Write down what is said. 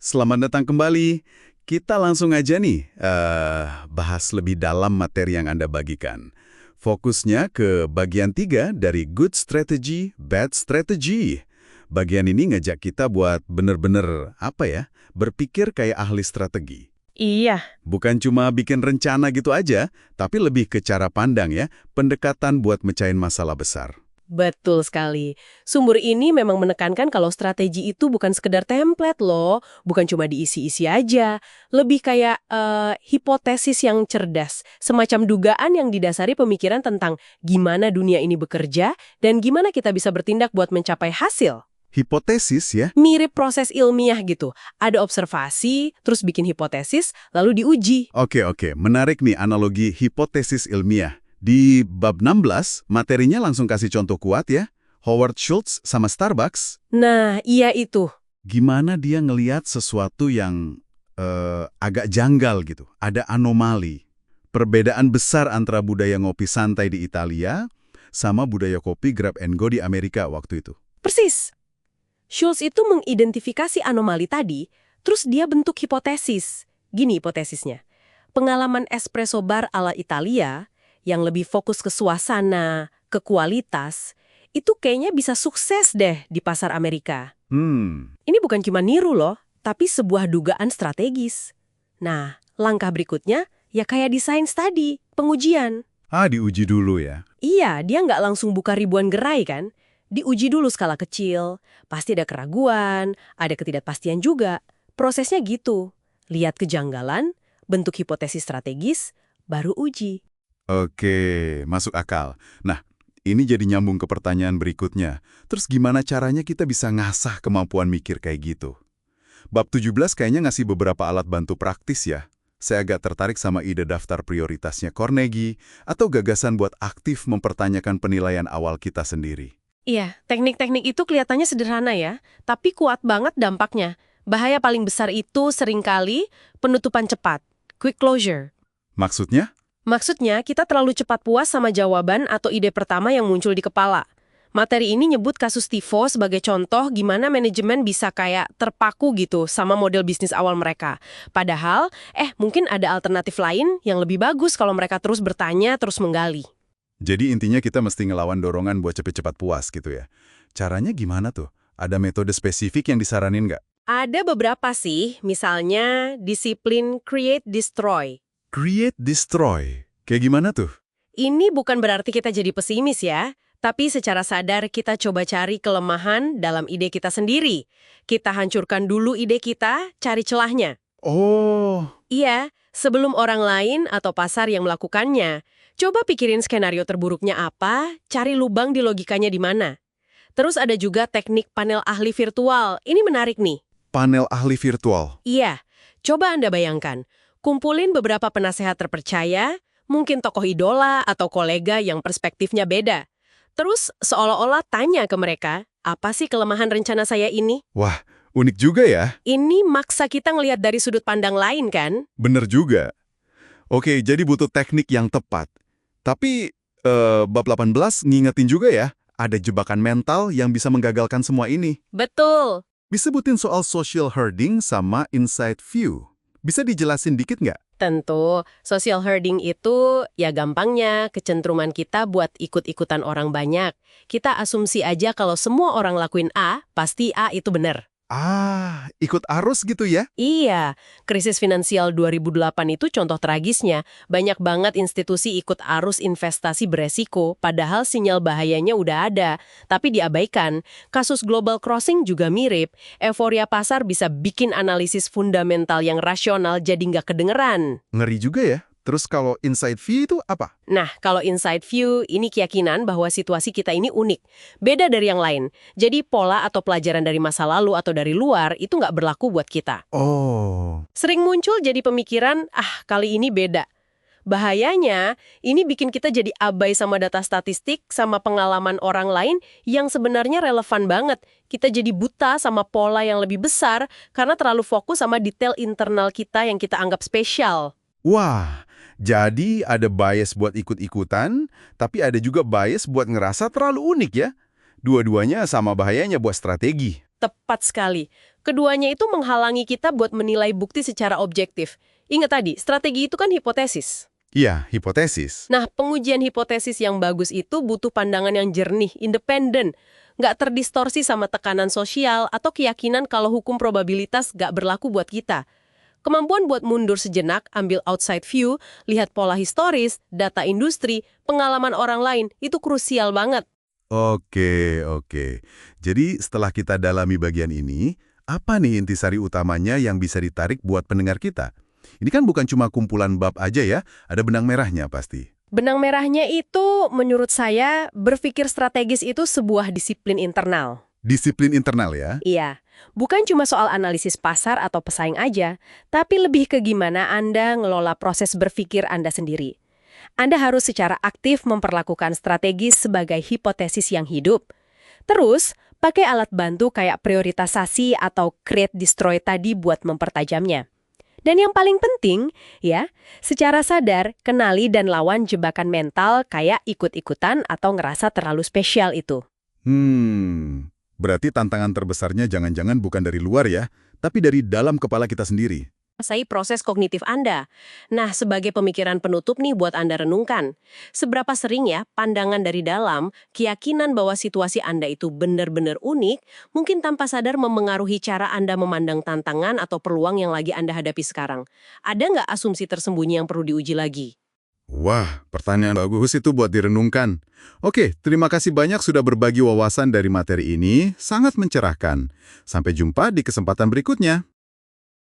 Selamat datang kembali. Kita langsung aja nih bahas lebih dalam materi yang Anda bagikan. Fokusnya ke bagian 3 dari Good Strategy, Bad Strategy. Bagian ini ngajak kita buat bener-bener, berpikir kayak ahli strategi. Iya, Bukan cuma bikin rencana gitu aja, tapi lebih ke cara pandang ya, pendekatan buat mecahin masalah besar. betul sekali. Sumber ini memang menekankan kalau strategi itu bukan sekedar template loh, bukan cuma diisi-isi aja. Lebih kayak hipotesis yang cerdas, semacam dugaan yang didasari pemikiran tentang gimana dunia ini bekerja dan gimana kita bisa bertindak buat mencapai hasil. Hipotesis ya. Mirip proses ilmiah gitu. Ada observasi, terus bikin hipotesis, lalu diuji. Oke, menarik nih analogi hipotesis ilmiah. Di bab 16, materinya langsung kasih contoh kuat ya. Howard Schultz sama Starbucks. Nah, iya itu. Gimana dia ngelihat sesuatu yang agak janggal gitu. Ada anomali. Perbedaan besar antara budaya ngopi santai di Italia sama budaya kopi grab and go di Amerika waktu itu. Persis. Schultz itu mengidentifikasi anomali tadi, terus dia bentuk hipotesis. Gini hipotesisnya. Pengalaman espresso bar ala Italia yang lebih fokus ke suasana, ke kualitas, itu kayaknya bisa sukses deh di pasar Amerika. Ini bukan cuma niru loh, tapi sebuah dugaan strategis. Nah, langkah berikutnya ya kayak di sains tadi, pengujian. Diuji dulu ya. Iya, dia nggak langsung buka ribuan gerai kan? Diuji dulu skala kecil, pasti ada keraguan, ada ketidakpastian juga. Prosesnya gitu. Lihat kejanggalan, bentuk hipotesis strategis, baru uji. Oke, masuk akal. Nah, ini jadi nyambung ke pertanyaan berikutnya. Terus gimana caranya kita bisa ngasah kemampuan mikir kayak gitu? Bab 17 kayaknya ngasih beberapa alat bantu praktis ya. Saya agak tertarik sama ide daftar prioritasnya Carnegie atau gagasan buat aktif mempertanyakan penilaian awal kita sendiri. Iya, teknik-teknik itu kelihatannya sederhana ya, tapi kuat banget dampaknya. Bahaya paling besar itu seringkali penutupan cepat, quick closure. Maksudnya? Maksudnya, kita terlalu cepat puas sama jawaban atau ide pertama yang muncul di kepala. Materi ini nyebut kasus Tifo sebagai contoh gimana manajemen bisa kayak terpaku gitu sama model bisnis awal mereka. Padahal, mungkin ada alternatif lain yang lebih bagus kalau mereka terus bertanya, terus menggali. Jadi intinya kita mesti ngelawan dorongan buat cepet-cepat puas gitu ya. Caranya gimana tuh? Ada metode spesifik yang disaranin nggak? Ada beberapa sih, misalnya disiplin create destroy. Create, destroy. Kayak gimana tuh? Ini bukan berarti kita jadi pesimis ya, tapi secara sadar kita coba cari kelemahan dalam ide kita sendiri. Kita hancurkan dulu ide kita, cari celahnya. Oh, Iya, sebelum orang lain atau pasar yang melakukannya. Coba pikirin skenario terburuknya apa, cari lubang di logikanya di mana. Terus ada juga teknik panel ahli virtual. Ini menarik nih. panel ahli virtual. Iya, coba Anda bayangkan. Kumpulin beberapa penasehat terpercaya, mungkin tokoh idola atau kolega yang perspektifnya beda. Terus seolah-olah tanya ke mereka, apa sih kelemahan rencana saya ini? Wah, unik juga ya. Ini maksa kita ngelihat dari sudut pandang lain kan? Bener juga. Oke, jadi butuh teknik yang tepat. Tapi, bab 18 ngingetin juga ya, ada jebakan mental yang bisa menggagalkan semua ini. Betul. Disebutin soal social herding sama inside view. Bisa dijelasin dikit nggak? Tentu, social herding itu ya gampangnya kecenderungan kita buat ikut-ikutan orang banyak. Kita asumsi aja kalau semua orang lakuin A, pasti A itu benar. Ikut arus gitu ya? Iya, krisis finansial 2008 itu contoh tragisnya. Banyak banget institusi ikut arus investasi beresiko, padahal sinyal bahayanya udah ada. Tapi diabaikan. Kasus Global Crossing juga mirip. Euforia pasar bisa bikin analisis fundamental yang rasional jadi nggak kedengeran. Ngeri juga ya. Terus kalau inside view itu apa? Nah, kalau inside view, ini keyakinan bahwa situasi kita ini unik. Beda dari yang lain. Jadi pola atau pelajaran dari masa lalu atau dari luar itu nggak berlaku buat kita. Oh, Sering muncul jadi pemikiran, kali ini beda. Bahayanya, ini bikin kita jadi abai sama data statistik, sama pengalaman orang lain yang sebenarnya relevan banget. Kita jadi buta sama pola yang lebih besar karena terlalu fokus sama detail internal kita yang kita anggap spesial. wah. Jadi ada bias buat ikut-ikutan, tapi ada juga bias buat ngerasa terlalu unik ya. Dua-duanya sama bahayanya buat strategi. Tepat sekali. Keduanya itu menghalangi kita buat menilai bukti secara objektif. Ingat tadi, strategi itu kan hipotesis. Iya, hipotesis. Nah, pengujian hipotesis yang bagus itu butuh pandangan yang jernih, independen, nggak terdistorsi sama tekanan sosial atau keyakinan kalau hukum probabilitas nggak berlaku buat kita. Kemampuan buat mundur sejenak, ambil outside view, lihat pola historis, data industri, pengalaman orang lain, itu krusial banget. Oke. Jadi setelah kita dalami bagian ini, apa nih intisari utamanya yang bisa ditarik buat pendengar kita? Ini kan bukan cuma kumpulan bab aja ya, ada benang merahnya pasti. Benang merahnya itu, menurut saya, berpikir strategis itu sebuah disiplin internal. Disiplin internal ya? Iya, bukan cuma soal analisis pasar atau pesaing aja, tapi lebih ke gimana Anda ngelola proses berpikir Anda sendiri. Anda harus secara aktif memperlakukan strategis sebagai hipotesis yang hidup. Terus, pakai alat bantu kayak prioritasasi atau create destroy tadi buat mempertajamnya. Dan yang paling penting, ya, secara sadar, kenali dan lawan jebakan mental kayak ikut-ikutan atau ngerasa terlalu spesial itu. Berarti tantangan terbesarnya jangan-jangan bukan dari luar ya, tapi dari dalam kepala kita sendiri. Menguasai proses kognitif Anda. Nah, sebagai pemikiran penutup nih buat Anda renungkan. Seberapa sering ya pandangan dari dalam, keyakinan bahwa situasi Anda itu benar-benar unik, mungkin tanpa sadar memengaruhi cara Anda memandang tantangan atau peluang yang lagi Anda hadapi sekarang. Ada nggak asumsi tersembunyi yang perlu diuji lagi? Wah, pertanyaan bagus itu buat direnungkan. Oke, terima kasih banyak sudah berbagi wawasan dari materi ini, sangat mencerahkan. Sampai jumpa di kesempatan berikutnya.